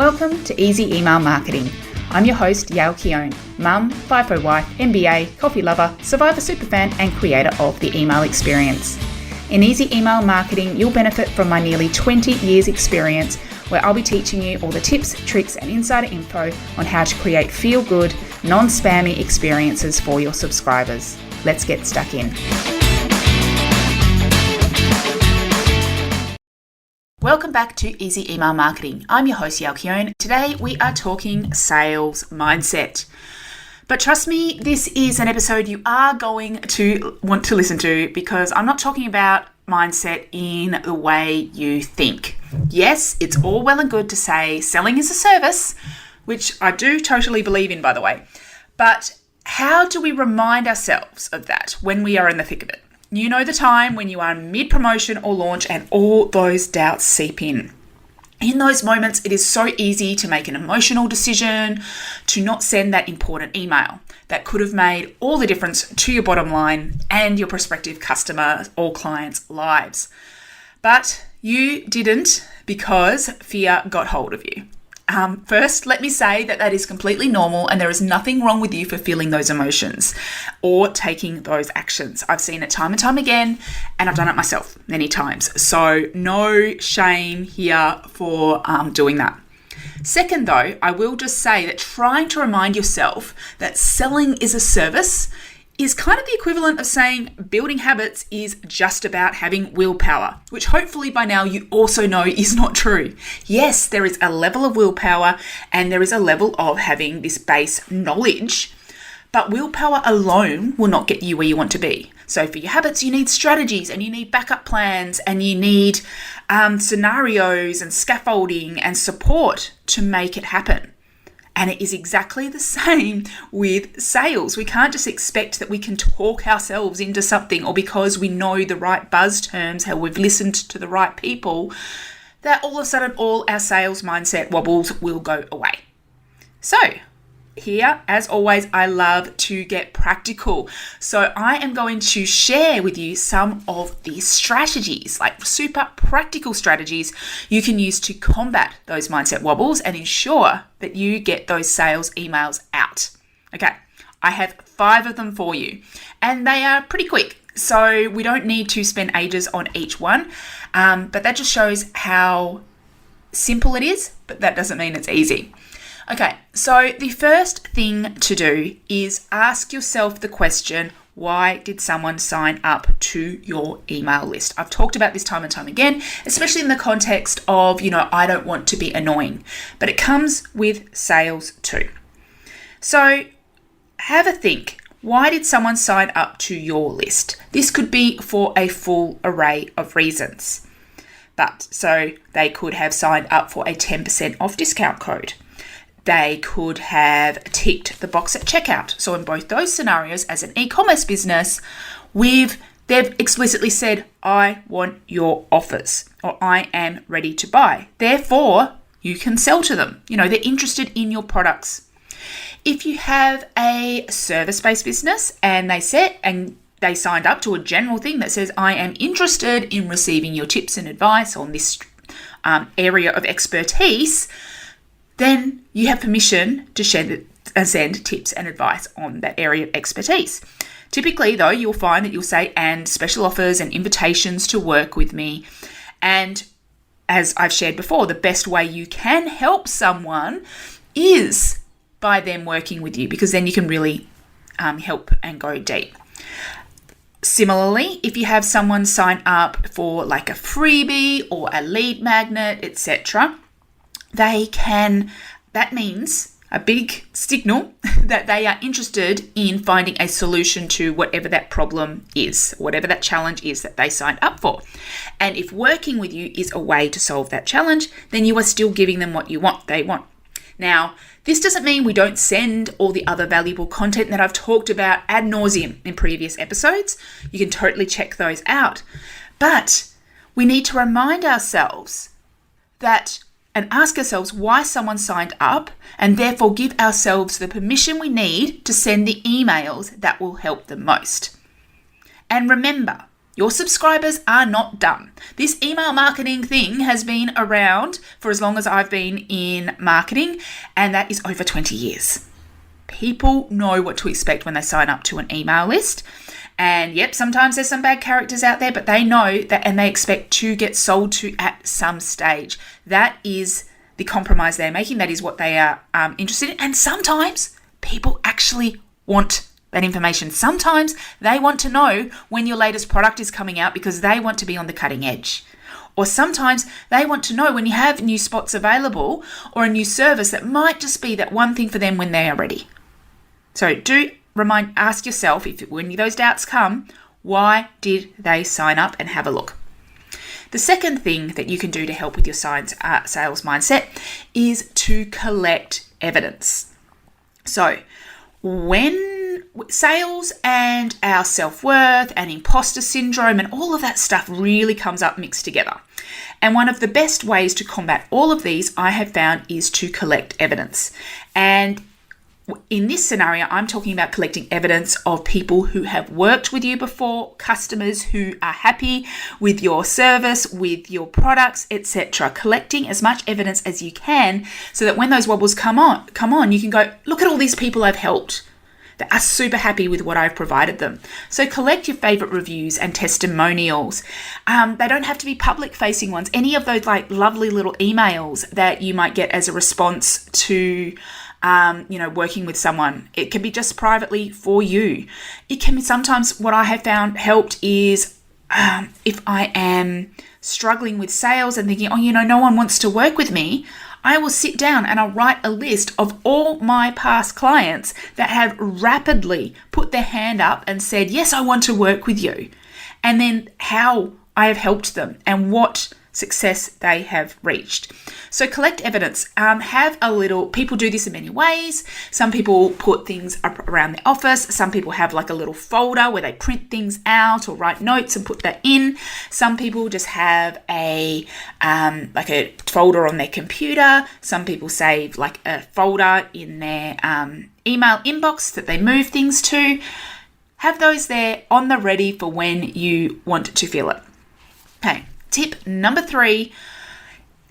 Welcome to Easy Email Marketing. I'm your host, Yael Keown, mum, FIFO wife, MBA, coffee lover, survivor superfan, and creator of the email experience. In Easy Email Marketing, you'll benefit from my nearly 20 years experience, where I'll be teaching you all the tips, tricks, and insider info on how to create feel-good, non-spammy experiences for your subscribers. Let's get stuck in. Welcome back to Easy Email Marketing. I'm your host, Yael Keown. Today we are talking sales mindset. But trust me, this is an episode you are going to want to listen to because I'm not talking about mindset in the way you think. Yes, it's all well and good to say selling is a service, which I do totally believe in, by the way. But how do we remind ourselves of that when we are in the thick of it? You know the time when you are mid-promotion or launch and all those doubts seep in. In those moments, it is so easy to make an emotional decision to not send that important email that could have made all the difference to your bottom line and your prospective customer or clients' lives. But you didn't because fear got hold of you. First, let me say that is completely normal and there is nothing wrong with you for feeling those emotions or taking those actions. I've seen it time and time again, and I've done it myself many times. So no shame here for doing that. Second, though, I will just say that trying to remind yourself that selling is a service is kind of the equivalent of saying building habits is just about having willpower, which hopefully by now you also know is not true. Yes, there is a level of willpower and there is a level of having this base knowledge, but willpower alone will not get you where you want to be. So for your habits, you need strategies and you need backup plans and you need scenarios and scaffolding and support to make it happen. And it is exactly the same with sales. We can't just expect that we can talk ourselves into something or because we know the right buzz terms, how we've listened to the right people, that all of a sudden all our sales mindset wobbles will go away. So here, as always, I love to get practical. So I am going to share with you some of these strategies, like super practical strategies you can use to combat those mindset wobbles and ensure that you get those sales emails out. Okay, I have 5 of them for you and they are pretty quick. So we don't need to spend ages on each one, but that just shows how simple it is, but that doesn't mean it's easy. Okay, so the first thing to do is ask yourself the question, why did someone sign up to your email list? I've talked about this time and time again, especially in the context of, I don't want to be annoying, but it comes with sales too. So have a think. Why did someone sign up to your list? This could be for a full array of reasons. So they could have signed up for a 10% off discount code. They could have ticked the box at checkout. So in both those scenarios, as an e-commerce business, they've explicitly said, I want your offers, or I am ready to buy. Therefore, you can sell to them. They're interested in your products. If you have a service-based business and they signed up to a general thing that says, I am interested in receiving your tips and advice on this area of expertise, then you have permission to send tips and advice on that area of expertise. Typically, though, you'll find that you'll say, and special offers and invitations to work with me. And as I've shared before, the best way you can help someone is by them working with you, because then you can really help and go deep. Similarly, if you have someone sign up for like a freebie or a lead magnet, etc., that means a big signal that they are interested in finding a solution to whatever that problem is, whatever that challenge is that they signed up for. And if working with you is a way to solve that challenge, then you are still giving them what they want. Now, this doesn't mean we don't send all the other valuable content that I've talked about ad nauseum in previous episodes. You can totally check those out. But we need to remind ourselves and ask ourselves why someone signed up, and therefore give ourselves the permission we need to send the emails that will help them most. And remember, Your subscribers are not dumb. This email marketing thing has been around for as long as I've been in marketing, and that is over 20 years. People know what to expect when they sign up to an email list. And yep, sometimes there's some bad characters out there, but they know that and they expect to get sold to at some stage. That is the compromise they're making. That is what they are interested in. And sometimes people actually want that information. Sometimes they want to know when your latest product is coming out because they want to be on the cutting edge. Or sometimes they want to know when you have new spots available or a new service that might just be that one thing for them when they are ready. So ask yourself, when those doubts come, why did they sign up, and have a look. The second thing that you can do to help with your sales mindset is to collect evidence. So when sales and our self-worth and imposter syndrome and all of that stuff really comes up mixed together. And one of the best ways to combat all of these, I have found, is to collect evidence. And in this scenario, I'm talking about collecting evidence of people who have worked with you before, customers who are happy with your service, with your products, etc. Collecting as much evidence as you can so that when those wobbles come on, you can go, look at all these people I've helped that are super happy with what I've provided them. So collect your favorite reviews and testimonials. They don't have to be public facing ones. Any of those like lovely little emails that you might get as a response to working with someone. It can be just privately for you. It can be sometimes what I have found helped is if I am struggling with sales and thinking, no one wants to work with me, I will sit down and I'll write a list of all my past clients that have rapidly put their hand up and said, yes, I want to work with you. And then how I have helped them and what success they have reached. So collect evidence. People do this in many ways. Some people put things up around the office. Some people have like a little folder where they print things out or write notes and put that in. Some people just have a folder on their computer. Some people save like a folder in their email inbox that they move things to. Have those there on the ready for when you want to feel it. Okay. Tip number 3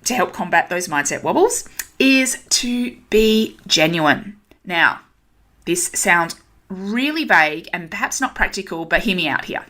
to help combat those mindset wobbles is to be genuine. Now, this sounds really vague and perhaps not practical, but hear me out here.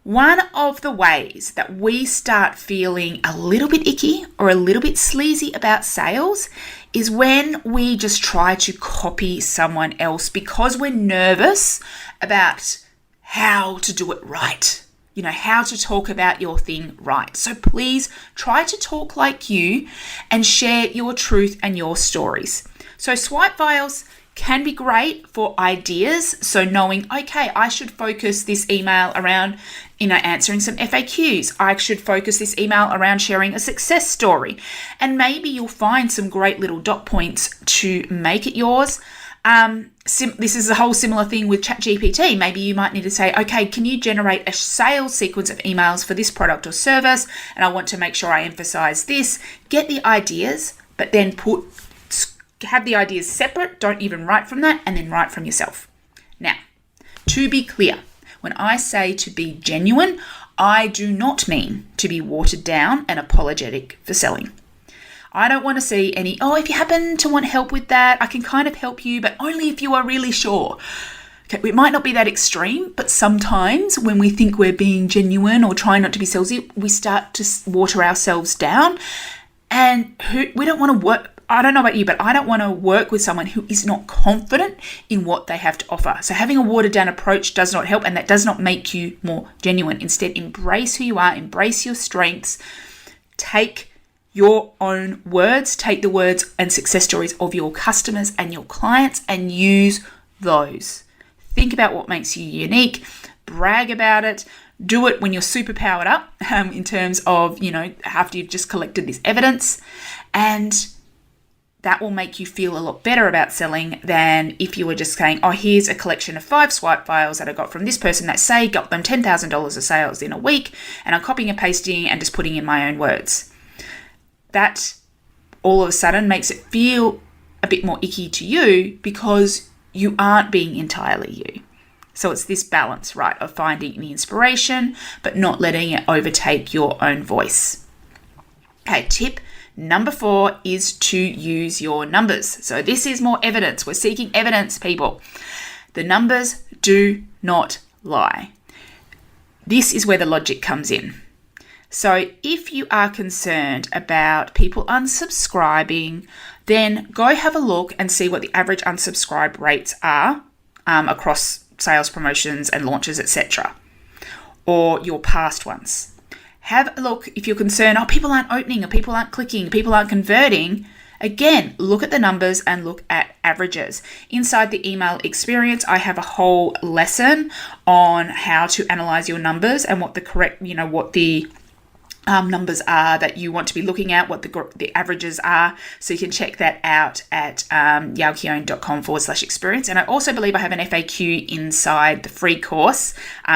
One of the ways that we start feeling a little bit icky or a little bit sleazy about sales is when we just try to copy someone else because we're nervous about how to do it right. How to talk about your thing right. So please try to talk like you and share your truth and your stories. So swipe files can be great for ideas. So knowing, okay, I should focus this email around, answering some FAQs. I should focus this email around sharing a success story. And maybe you'll find some great little dot points to make it yours. This is a whole similar thing with ChatGPT. Maybe you might need to say, okay, can you generate a sales sequence of emails for this product or service? And I want to make sure I emphasize this. Get the ideas, but then have the ideas separate. Don't even write from that, and then write from yourself. Now, to be clear, when I say to be genuine, I do not mean to be watered down and apologetic for selling. I don't want to see any, if you happen to want help with that, I can kind of help you, but only if you are really sure. Okay, it might not be that extreme, but sometimes when we think we're being genuine or trying not to be salesy, we start to water ourselves down. And we don't want to work, I don't know about you, but I don't want to work with someone who is not confident in what they have to offer. So having a watered down approach does not help, and that does not make you more genuine. Instead, embrace who you are, embrace your strengths, take your own words, take the words and success stories of your customers and your clients and use those. Think about what makes you unique, brag about it, do it when you're super powered up in terms of, after you've just collected this evidence, and that will make you feel a lot better about selling than if you were just saying, here's a collection of 5 swipe files that I got from this person that say got them $10,000 of sales in a week, and I'm copying and pasting and just putting in my own words. That all of a sudden makes it feel a bit more icky to you because you aren't being entirely you. So it's this balance, right, of finding the inspiration, but not letting it overtake your own voice. Okay, tip number 4 is to use your numbers. So this is more evidence. We're seeking evidence, people. The numbers do not lie. This is where the logic comes in. So if you are concerned about people unsubscribing, then go have a look and see what the average unsubscribe rates are across sales promotions and launches, etc., or your past ones. Have a look if you're concerned, people aren't opening, or people aren't clicking, people aren't converting. Again, look at the numbers and look at averages. Inside the email experience, I have a whole lesson on how to analyze your numbers and what the correct, what the numbers are that you want to be looking at, what the averages are. So you can check that out at yaokione.com/experience. And I also believe I have an FAQ inside the free course,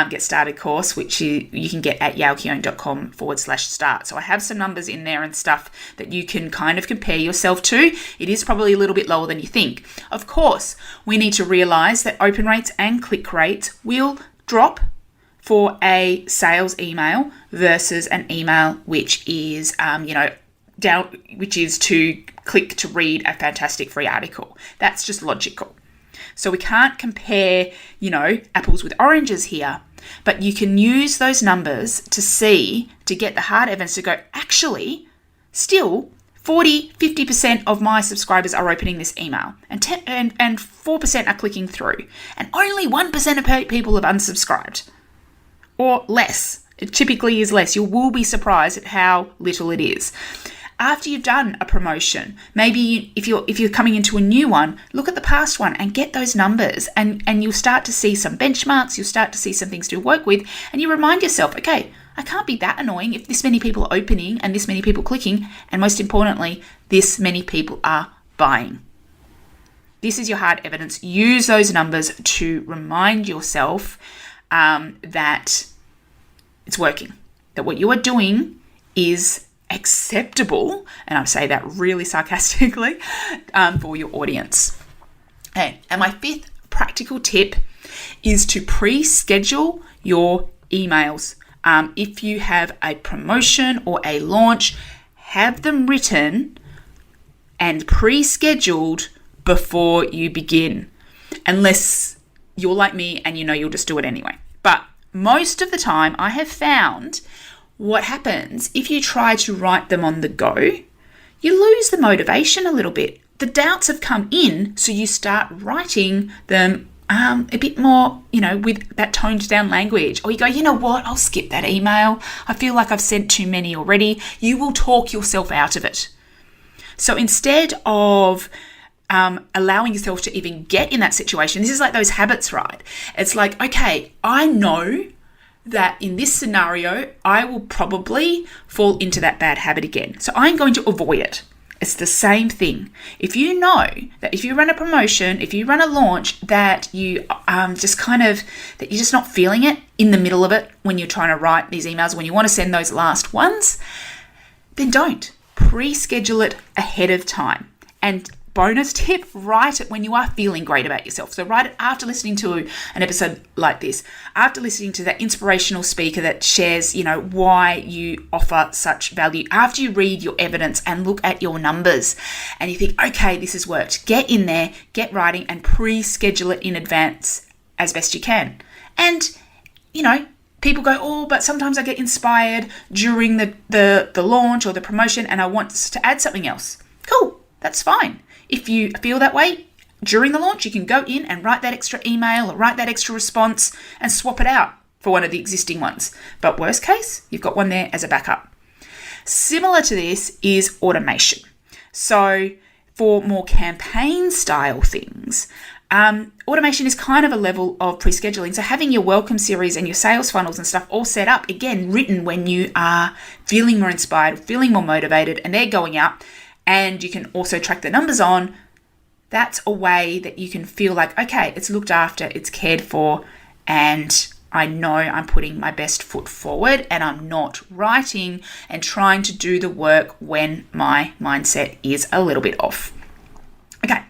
Get Started course, which you can get at yaokione.com/start. So I have some numbers in there and stuff that you can kind of compare yourself to. It is probably a little bit lower than you think. Of course, we need to realize that open rates and click rates will drop for a sales email versus an email which is, which is to click to read a fantastic free article. That's just logical. So we can't compare, apples with oranges here, but you can use those numbers to get the hard evidence to go, actually, still 40-50% of my subscribers are opening this email and 4% are clicking through, and only 1% of people have unsubscribed. Or less. It typically is less. You will be surprised at how little it is. After you've done a promotion, maybe if you're coming into a new one, look at the past one and get those numbers, and you'll start to see some benchmarks, you'll start to see some things to work with, and you remind yourself, okay, I can't be that annoying if this many people are opening and this many people clicking, and most importantly, this many people are buying. This is your hard evidence. Use those numbers to remind yourself that it's working, that what you are doing is acceptable, and I say that really sarcastically, for your audience. Okay, and my 5th practical tip is to pre-schedule your emails. If you have a promotion or a launch, have them written and pre-scheduled before you begin, unless you're like me and you'll just do it anyway. But most of the time, I have found what happens if you try to write them on the go, you lose the motivation a little bit. The doubts have come in, so you start writing them a bit more, with that toned down language. Or you go, you know what, I'll skip that email. I feel like I've sent too many already. You will talk yourself out of it. So instead of allowing yourself to even get in that situation. This is like those habits, right? It's like, okay, I know that in this scenario, I will probably fall into that bad habit again. So I'm going to avoid it. It's the same thing. If you know that if you run a promotion, if you run a launch, that you that you're just not feeling it in the middle of it when you're trying to write these emails, when you want to send those last ones, then don't. Pre-schedule it ahead of time. And bonus tip, write it when you are feeling great about yourself. So write it after listening to an episode like this, after listening to that inspirational speaker that shares, why you offer such value, after you read your evidence and look at your numbers and you think, okay, this has worked. Get in there, get writing and pre-schedule it in advance as best you can. And, people go, oh, but sometimes I get inspired during the launch or the promotion and I want to add something else. Cool, that's fine. If you feel that way during the launch, you can go in and write that extra email or write that extra response and swap it out for one of the existing ones. But worst case, you've got one there as a backup. Similar to this is automation. So for more campaign style things, automation is kind of a level of pre-scheduling. So having your welcome series and your sales funnels and stuff all set up, again, written when you are feeling more inspired, feeling more motivated, and they're going out, and you can also track the numbers on, that's a way that you can feel like, okay, it's looked after, it's cared for, and I know I'm putting my best foot forward and I'm not writing and trying to do the work when my mindset is a little bit off. Okay,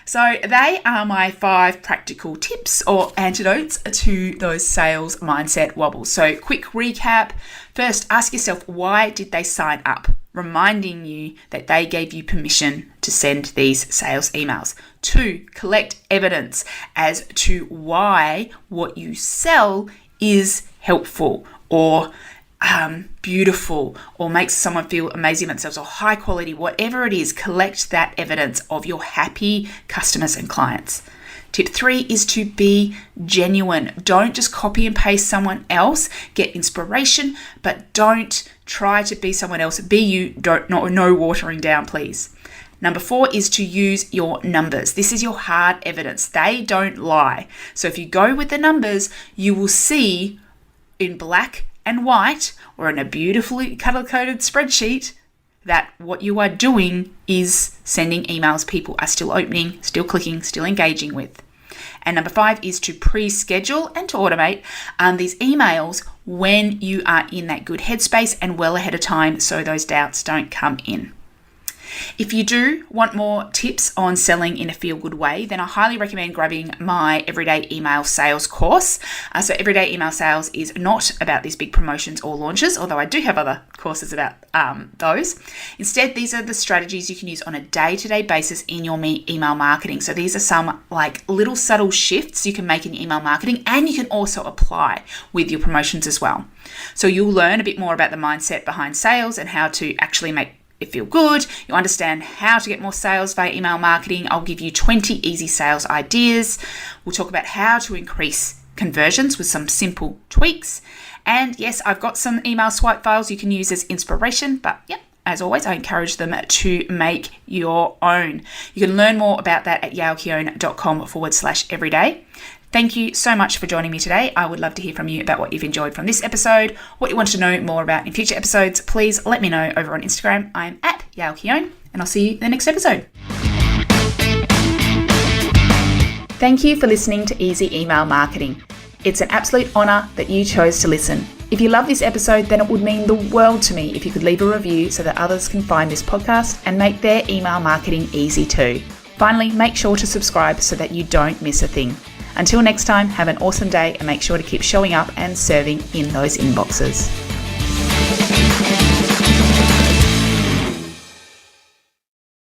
So they are my 5 practical tips or antidotes to those sales mindset wobbles. So quick recap. First, ask yourself, why did they sign up? Reminding you that they gave you permission to send these sales emails. 2, collect evidence as to why what you sell is helpful or beautiful or makes someone feel amazing themselves or high quality, whatever it is. Collect that evidence of your happy customers and clients. Tip 3 is to be genuine. Don't just copy and paste someone else. Get inspiration, but don't try to be someone else. Be you. No watering down, please. Number 4 is to use your numbers. This is your hard evidence. They don't lie. So if you go with the numbers, you will see in black and white or in a beautifully color-coded spreadsheet that what you are doing is sending emails people are still opening, still clicking, still engaging with. And number 5 is to pre-schedule and to automate these emails when you are in that good headspace and well ahead of time so those doubts don't come in. If you do want more tips on selling in a feel-good way, then I highly recommend grabbing my Everyday Email Sales course. So Everyday Email Sales is not about these big promotions or launches, although I do have other courses about those. Instead, these are the strategies you can use on a day-to-day basis in your email marketing. So these are some like little subtle shifts you can make in your email marketing, and you can also apply with your promotions as well. So you'll learn a bit more about the mindset behind sales and how to actually make it feel good. You understand how to get more sales via email marketing. I'll give you 20 easy sales ideas. We'll talk about how to increase conversions with some simple tweaks. And yes, I've got some email swipe files you can use as inspiration, but yeah, as always, I encourage them to make your own. You can learn more about that at yaokione.com/everyday. Thank you so much for joining me today. I would love to hear from you about what you've enjoyed from this episode, what you want to know more about in future episodes. Please let me know over on Instagram. I'm at yaokione, and I'll see you in the next episode. Thank you for listening to Easy Email Marketing. It's an absolute honor that you chose to listen. If you love this episode, then it would mean the world to me if you could leave a review so that others can find this podcast and make their email marketing easy too. Finally, make sure to subscribe so that you don't miss a thing. Until next time, have an awesome day and make sure to keep showing up and serving in those inboxes.